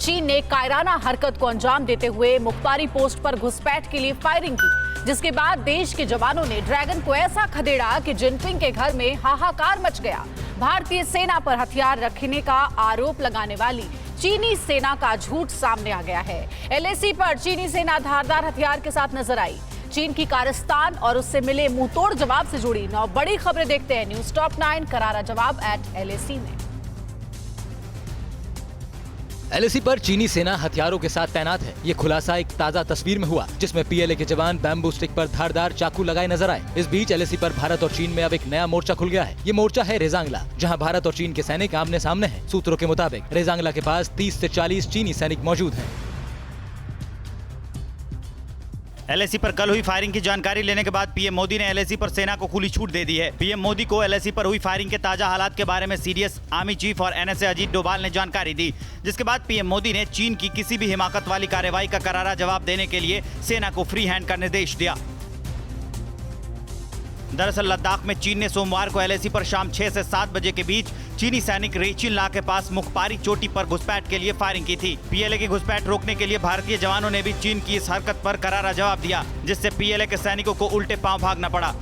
चीन ने कायराना हरकत को अंजाम देते हुए मुख्तारी पोस्ट पर घुसपैठ के लिए फायरिंग की, जिसके बाद देश के जवानों ने ड्रैगन को ऐसा खदेड़ा कि जिनपिंग के घर में हाहाकार मच गया। भारतीय सेना पर हथियार रखने का आरोप लगाने वाली चीनी सेना का झूठ सामने आ गया है। एलएसी पर चीनी सेना धारदार हथियार के साथ नजर आई। चीन की कारस्तान और उससे मिले मुंहतोड़ जवाब से जुड़ी 9 बड़ी खबरें देखते हैं न्यूज टॉप 9 करारा जवाब @LAC में। एलएसी पर चीनी सेना हथियारों के साथ तैनात है। ये खुलासा एक ताजा तस्वीर में हुआ, जिसमें पीएलए के जवान बैम्बू स्टिक पर धारदार चाकू लगाए नजर आए। इस बीच एलएसी पर भारत और चीन में अब एक नया मोर्चा खुल गया है। ये मोर्चा है रेजांगला, जहां भारत और चीन के सैनिक आमने सामने हैं। सूत्रों के मुताबिक रेजांगला के पास 30 से 40 चीनी सैनिक मौजूद हैं। एलएसी पर कल हुई फायरिंग की जानकारी लेने के बाद पीएम मोदी ने एलएसी पर सेना को खुली छूट दे दी है। पीएम मोदी को एलएसी पर हुई फायरिंग के ताजा हालात के बारे में सीडीएस आर्मी चीफ और एनएसए अजीत डोभाल ने जानकारी दी, जिसके बाद पीएम मोदी ने चीन की किसी भी हिमाकत वाली कार्रवाई का करारा जवाब देने के लिए सेना को फ्री हैंड का निर्देश दिया। दरअसल लद्दाख में चीन ने सोमवार को एलएसी पर शाम 6 से 7 बजे के बीच चीनी सैनिक रेचिन ला के पास मुखपारी चोटी पर घुसपैठ के लिए फायरिंग की थी। पीएलए की घुसपैठ रोकने के लिए भारतीय जवानों ने भी चीन की इस हरकत पर करारा जवाब दिया, जिससे पीएलए के सैनिकों को उल्टे पांव भागना पड़ा।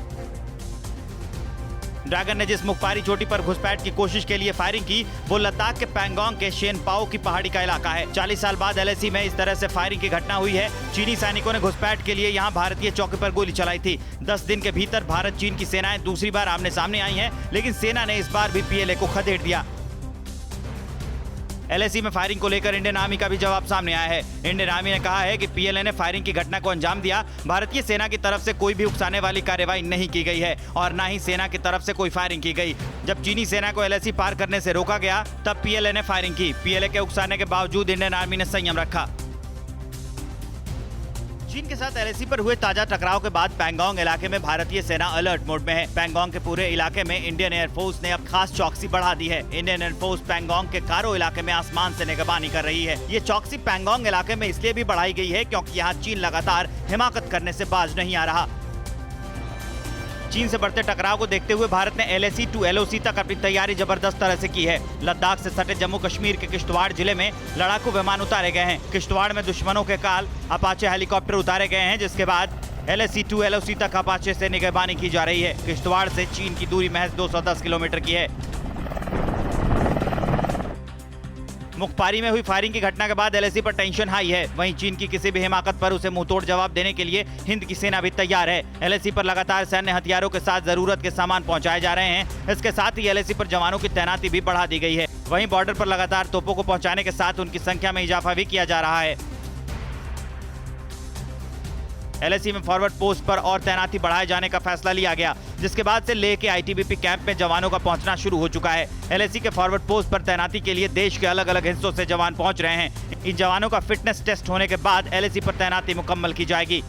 ड्रैगन ने जिस मुखपारी चोटी पर घुसपैठ की कोशिश के लिए फायरिंग की, वो लद्दाख के पैंगोंग के शेनपाओ की पहाड़ी का इलाका है। 40 साल बाद एलएसी में इस तरह से फायरिंग की घटना हुई है। चीनी सैनिकों ने घुसपैठ के लिए यहां भारतीय चौकी पर गोली चलाई थी। 10 दिन के भीतर भारत चीन की सेनाएं दूसरी बार आमने सामने आई हैं, लेकिन सेना ने इस बार भी पीएलए को खदेड़ दिया। एलएसी में फायरिंग को लेकर इंडियन आर्मी का भी जवाब सामने आया है। इंडियन आर्मी ने कहा है कि पीएलए ने फायरिंग की घटना को अंजाम दिया। भारतीय सेना की तरफ से कोई भी उकसाने वाली कार्रवाई नहीं की गई है और न ही सेना की तरफ से कोई फायरिंग की गई। जब चीनी सेना को एलएसी पार करने से रोका गया, तब पीएलए ने फायरिंग की। पीएलए के उकसाने के बावजूद इंडियन आर्मी ने संयम रखा। चीन के साथ एलएसी पर हुए ताजा टकराव के बाद पैंगोंग इलाके में भारतीय सेना अलर्ट मोड में है। पैंगोंग के पूरे इलाके में इंडियन एयरफोर्स ने अब खास चौकसी बढ़ा दी है। इंडियन एयरफोर्स पैंगोंग के कारो इलाके में आसमान से निगरानी कर रही है। ये चौकसी पैंगोंग इलाके में इसलिए भी बढ़ाई गई है क्योंकि यहाँ चीन लगातार हिमाकत करने से बाज नहीं आ रहा। चीन से बढ़ते टकराव को देखते हुए भारत ने एलएसी टू एलओसी तक अपनी तैयारी जबरदस्त तरह से की है। लद्दाख से सटे जम्मू कश्मीर के किश्तवाड़ जिले में लड़ाकू विमान उतारे गए हैं। किश्तवाड़ में दुश्मनों के काल अपाचे हेलीकॉप्टर उतारे गए हैं, जिसके बाद एलएसी टू एलओसी तक अपाचे से निगरानी की जा रही है। किश्तवाड़ से चीन की दूरी महज 210 किलोमीटर की है। मुखपारी में हुई फायरिंग की घटना के बाद एलएसी पर टेंशन हाई है। वहीं चीन की किसी भी हिमाकत पर उसे मुंहतोड़ जवाब देने के लिए हिंद की सेना भी तैयार है। एलएसी पर लगातार सैन्य हथियारों के साथ जरूरत के सामान पहुंचाए जा रहे हैं। इसके साथ ही एलएसी पर जवानों की तैनाती भी बढ़ा दी गई है। वहीं बॉर्डर पर लगातार तोपों को पहुंचाने के साथ उनकी संख्या में इजाफा भी किया जा रहा है। एलएसी में फॉरवर्ड पोस्ट पर और तैनाती बढ़ाए जाने का फैसला लिया गया, जिसके बाद से लेह के आईटीबीपी कैंप में जवानों का पहुंचना शुरू हो चुका है। एलएसी के फॉरवर्ड पोस्ट पर तैनाती के लिए देश के अलग अलग हिस्सों से जवान पहुंच रहे हैं। इन जवानों का फिटनेस टेस्ट होने के बाद एलएसी पर तैनाती मुकम्मल की जाएगी।